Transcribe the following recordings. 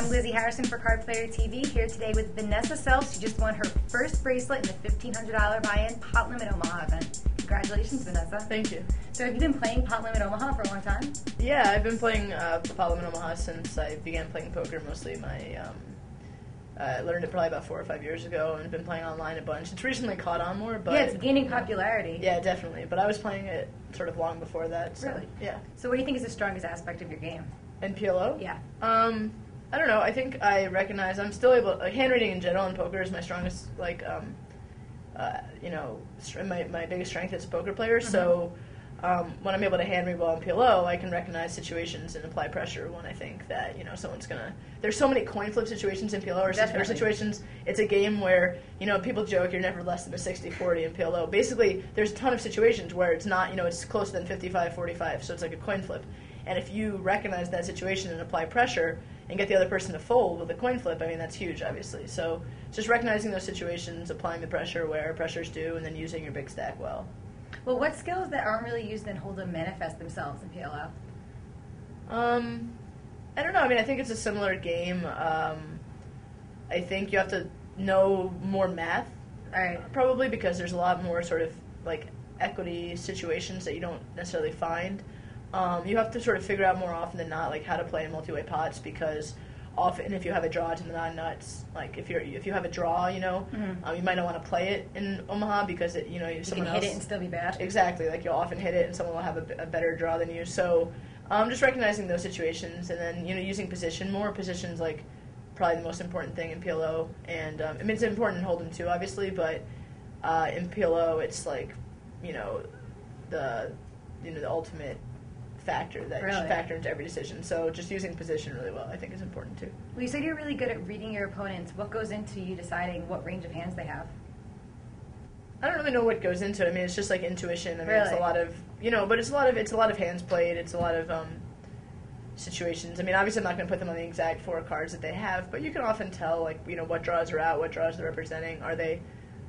I'm Lizzie Harrison for Card Player TV, here today with Vanessa Selbst, who just won her first bracelet in the $1,500 buy-in Pot-Limit Omaha event. Congratulations, Vanessa. Thank you. So have you been playing Pot-Limit Omaha for a long time? Yeah, I've been playing Pot-Limit Omaha since I began playing poker. Mostly I learned it probably about 4 or 5 years ago and been playing online a bunch. It's recently caught on more, but... Yeah, it's gaining popularity. Yeah, definitely. But I was playing it sort of long before that. So, really? Yeah. So what do you think is the strongest aspect of your game? In PLO? Yeah. I don't know. I think I recognize I'm still able... hand reading in general in poker is my strongest, my biggest strength as a poker player. Mm-hmm. So when I'm able to hand read well in PLO, I can recognize situations and apply pressure when I think that, someone's going to... There's so many coin flip situations in PLO, or situations... It's a game where, people joke you're never less than a 60-40 in PLO. Basically, there's a ton of situations where it's not, it's closer than 55-45, so it's like a coin flip. And if you recognize that situation and apply pressure and get the other person to fold with a coin flip, I mean, that's huge, obviously. So just recognizing those situations, applying the pressure where pressure's due, and then using your big stack well. Well, what skills that aren't really used in Hold'em manifest themselves in PLO? I don't know. I mean, I think it's a similar game. I think you have to know more math, probably, because there's a lot more sort of like equity situations that you don't necessarily find. You have to sort of figure out more often than not, like how to play in multi-way pots, because often if you have a draw to the non-nuts, like if you have a draw, you might not want to play it in Omaha because you can hit it and still be bad. Exactly, like you'll often hit it and someone will have a better draw than you. So just recognizing those situations, and then using position more. Position's like probably the most important thing in PLO, and I mean it's important in Hold'em too, obviously, but in PLO it's like the ultimate factor that you should factor into every decision. So just using position really well, I think, is important too. Well, you said you're really good at reading your opponents. What goes into you deciding what range of hands they have? I don't really know what goes into it. I mean, it's just like intuition. I mean, really? It's a lot of but it's a lot of hands played. It's a lot of situations. I mean, obviously, I'm not going to put them on the exact 4 cards that they have, but you can often tell what draws are out, what draws they're representing. Are they,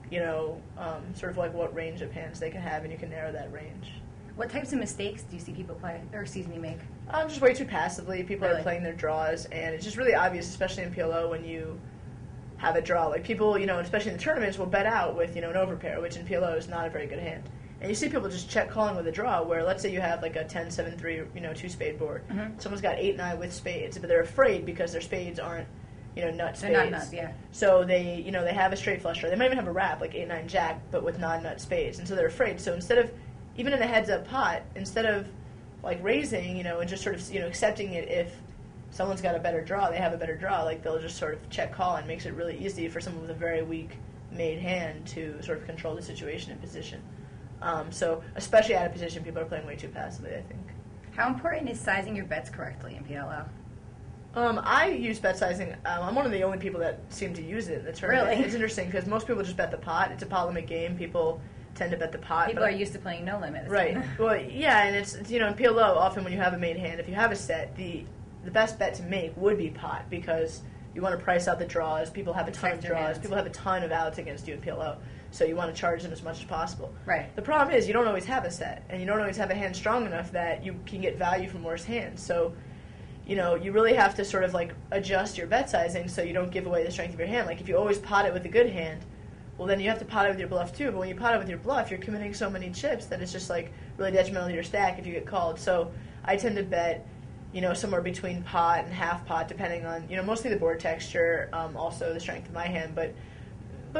sort of like what range of hands they can have, and you can narrow that range. What types of mistakes do you see people make? Just way too passively. People are playing their draws, and it's just really obvious, especially in PLO, when you have a draw. Like people, especially in the tournaments, will bet out with, an overpair, which in PLO is not a very good hand. And you see people just check calling with a draw, where let's say you have like a 10-7-3, 2-spade board. Mm-hmm. Someone's got 8-9 with spades, but they're afraid because their spades aren't, nut spades. They're not nuts, yeah. So they, they have a straight flush draw. They might even have a wrap, like 8-9 jack, but with non-nut spades. And so they're afraid. So instead of even in a heads-up pot, instead of like raising, and just sort of accepting it if someone's got a better draw, they have a better draw, like they'll just sort of check call, and makes it really easy for someone with a very weak made hand to sort of control the situation and position. So especially out of position, people are playing way too passively, I think. How important is sizing your bets correctly in PLO? I use bet sizing. I'm one of the only people that seem to use it in the tournament. Really? It's interesting because most people just bet the pot. It's a pot limit game. People tend to bet the pot. People are used to playing no limit. Right. Well, yeah, and it's in PLO, often when you have a made hand, if you have a set, the best bet to make would be pot, because you want to price out the draws. People have a ton of draws. People have a ton of outs against you in PLO, so you want to charge them as much as possible. Right. The problem is you don't always have a set, and you don't always have a hand strong enough that you can get value from worse hands. So, you really have to sort of like adjust your bet sizing so you don't give away the strength of your hand. Like if you always pot it with a good hand, well, then you have to pot it with your bluff, too. But when you pot it with your bluff, you're committing so many chips that it's just, like, really detrimental to your stack if you get called. So I tend to bet, somewhere between pot and half pot, depending on, mostly the board texture, also the strength of my hand, but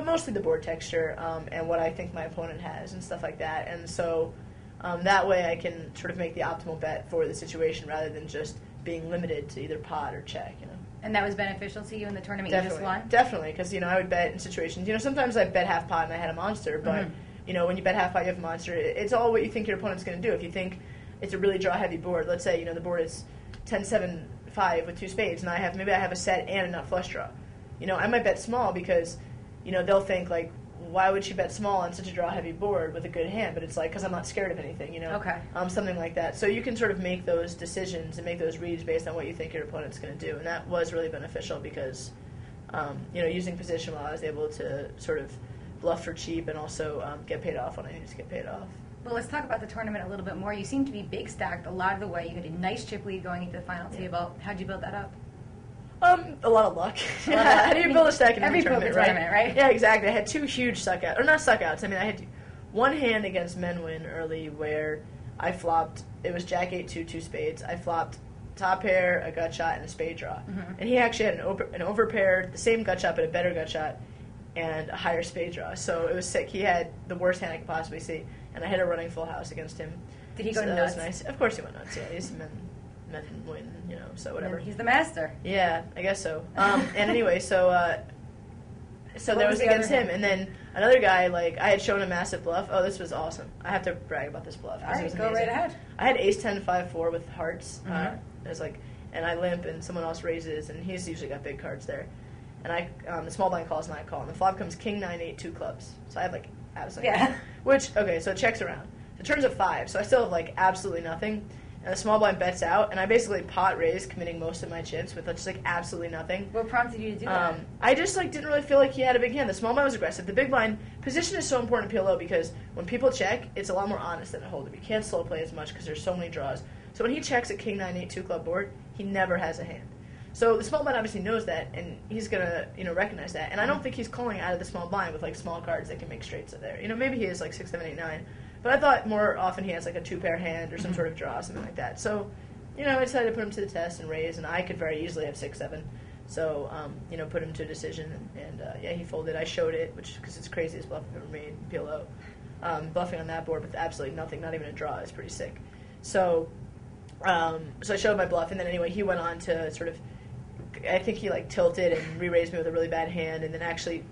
mostly the board texture and what I think my opponent has and stuff like that. And so that way I can sort of make the optimal bet for the situation rather than just being limited to either pot or check, And that was beneficial to you in the tournament you just won? Definitely, because, I would bet in situations, sometimes I bet half pot and I had a monster, but, when you bet half pot, you have a monster. It's all what you think your opponent's going to do. If you think it's a really draw-heavy board, let's say, the board is 10-7-5 with 2 spades, and maybe I have a set and a nut flush draw. I might bet small because, they'll think, like, why would she bet small on such a draw-heavy board with a good hand? But it's like, because I'm not scared of anything, Okay. Something like that. So you can sort of make those decisions and make those reads based on what you think your opponent's going to do. And that was really beneficial because, using position well, I was able to sort of bluff for cheap and also get paid off when I needed to get paid off. Well, let's talk about the tournament a little bit more. You seem to be big stacked a lot of the way. You had a nice chip lead going into the final table. How'd you build that up? A lot of luck. How do you build a stack in every tournament, poker tournament, right? Yeah, exactly. I had 2 huge suckouts, or not suckouts. I mean, I had one hand against Menwin early where I flopped. It was Jack 8-2, 2 spades. I flopped top pair, a gut shot, and a spade draw. And he actually had an overpair, the same gut shot, but a better gut shot, and a higher spade draw. So it was sick. He had the worst hand I could possibly see, and I hit a running full house against him. Did he go nuts? That was nice. Of course he went nuts. Yeah, he's men win, so whatever. He's the master. Yeah, I guess so. And anyway, so there was against him, and then another guy, like, I had shown a massive bluff. Oh, this was awesome. I have to brag about this bluff. All right, go right ahead. I had ace 10 5-4 with hearts. It was like, and I limp, and someone else raises, and he's usually got big cards there. And the small blind calls, and I call, and the flop comes king 9-8 2 clubs. So I have like absolutely nothing. Which, okay, so it checks around. It turns at 5, so I still have like absolutely nothing. And the small blind bets out, and I basically pot raised, committing most of my chips with just like absolutely nothing. What prompted you to do that? I just like didn't really feel like he had a big hand. The small blind was aggressive. The big blind position is so important in PLO because when people check, it's a lot more honest than a hold. You can't slow play as much because there's so many draws. So when he checks at king 9-8 2 club board, he never has a hand. So the small blind obviously knows that, and he's gonna recognize that. And I don't think he's calling out of the small blind with like small cards that can make straights there. Maybe he is like 6, 7, 8, 9. But I thought more often he has like a 2-pair hand or some sort of draw, something like that. So, I decided to put him to the test and raise, and I could very easily have 6, 7. So, put him to a decision, and he folded. I showed it, because it's the craziest bluff I've ever made in PLO. Bluffing on that board with absolutely nothing, not even a draw, is pretty sick. So I showed my bluff, and then anyway, he went on to sort of, I think he like tilted and re-raised me with a really bad hand, and then actually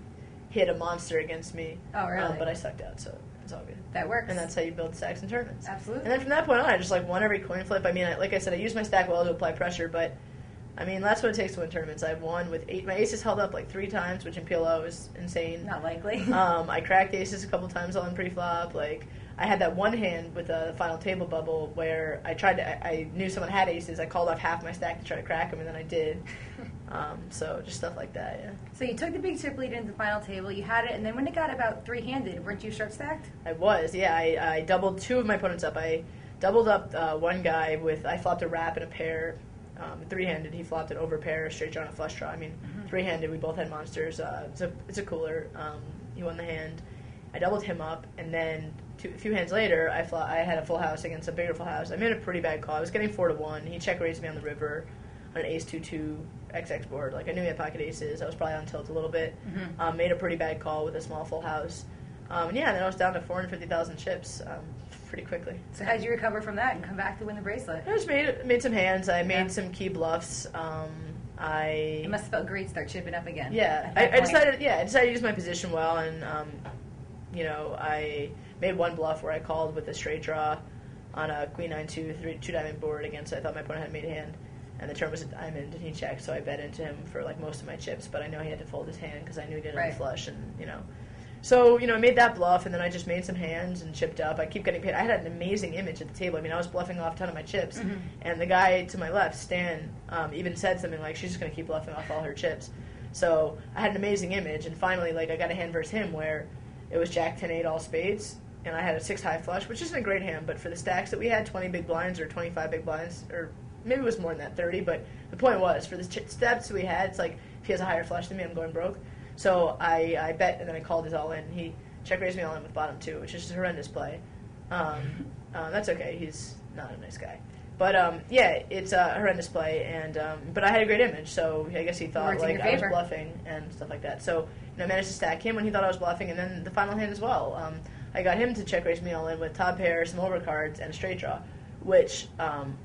hit a monster against me. Oh, really? But I sucked out, so it's all good. That works. And that's how you build stacks in tournaments. Absolutely. And then from that point on, I just like won every coin flip. I mean, like I said, I used my stack well to apply pressure, but I mean, that's what it takes to win tournaments. I've won with 8. My aces held up like 3 times, which in PLO is insane. Not likely. I cracked aces a couple times on pre-flop. Like, I had that one hand with the final table bubble where I knew someone had aces. I called off half my stack to try to crack them, and then I did. So just stuff like that, yeah. So you took the big chip lead into the final table, you had it, and then when it got about 3-handed, weren't you short stacked? I was, yeah. I doubled 2 of my opponents up. I doubled up one guy with, I flopped a wrap and a pair. 3-handed, he flopped an overpair, a straight draw, and a flush draw. I mean, 3-handed, we both had monsters. It's a cooler. He won the hand. I doubled him up, and then a few hands later, I had a full house against a bigger full house. I made a pretty bad call. I was getting 4-1. He check raised me on the river on an ace 2-2 XX board. Like, I knew he had pocket aces. I was probably on tilt a little bit. Made a pretty bad call with a small full house. And then I was down to 450,000 chips pretty quickly. So how did you recover from that and come back to win the bracelet? I just made some hands. I made some key bluffs. It must have felt great to start chipping up again. Yeah, I decided to use my position well, and I made one bluff where I called with a straight draw on a queen 9-2 2 diamond board against. I thought my opponent had made a hand, and the turn was a diamond, and he checked, so I bet into him for like most of my chips. But I know he had to fold his hand because I knew he didn't have a flush, and So, I made that bluff, and then I just made some hands and chipped up. I keep getting paid. I had an amazing image at the table. I mean, I was bluffing off a ton of my chips. And the guy to my left, Stan, even said something like, she's just going to keep bluffing off all her chips. So I had an amazing image, and finally, like, I got a hand versus him where it was Jack 10-8 all spades, and I had a 6 high flush, which isn't a great hand, but for the stacks that we had, 20 big blinds or 25 big blinds, or maybe it was more than that, 30, but the point was, for the steps we had, it's like, if he has a higher flush than me, I'm going broke. So I bet, and then I called his all-in. He check-raised me all-in with bottom 2, which is a horrendous play. That's okay. He's not a nice guy. But, it's a horrendous play, and but I had a great image, so I guess he thought, like, I was bluffing and stuff like that. So, I managed to stack him when he thought I was bluffing, and then the final hand as well. I got him to check-raise me all-in with top pair, some overcards, and a straight draw, which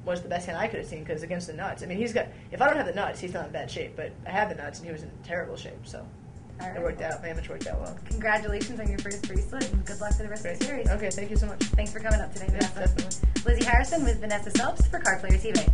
was the best hand I could have seen, because against the nuts. I mean, if I don't have the nuts, he's not in bad shape, but I have the nuts, and he was in terrible shape, so... Right. It worked out. My image worked out well. Congratulations on your first bracelet, and good luck for the rest of the series. Okay, thank you so much. Thanks for coming up today, Vanessa. Yeah, definitely. Lizzie Harrison with Vanessa Selbst for Card Player TV.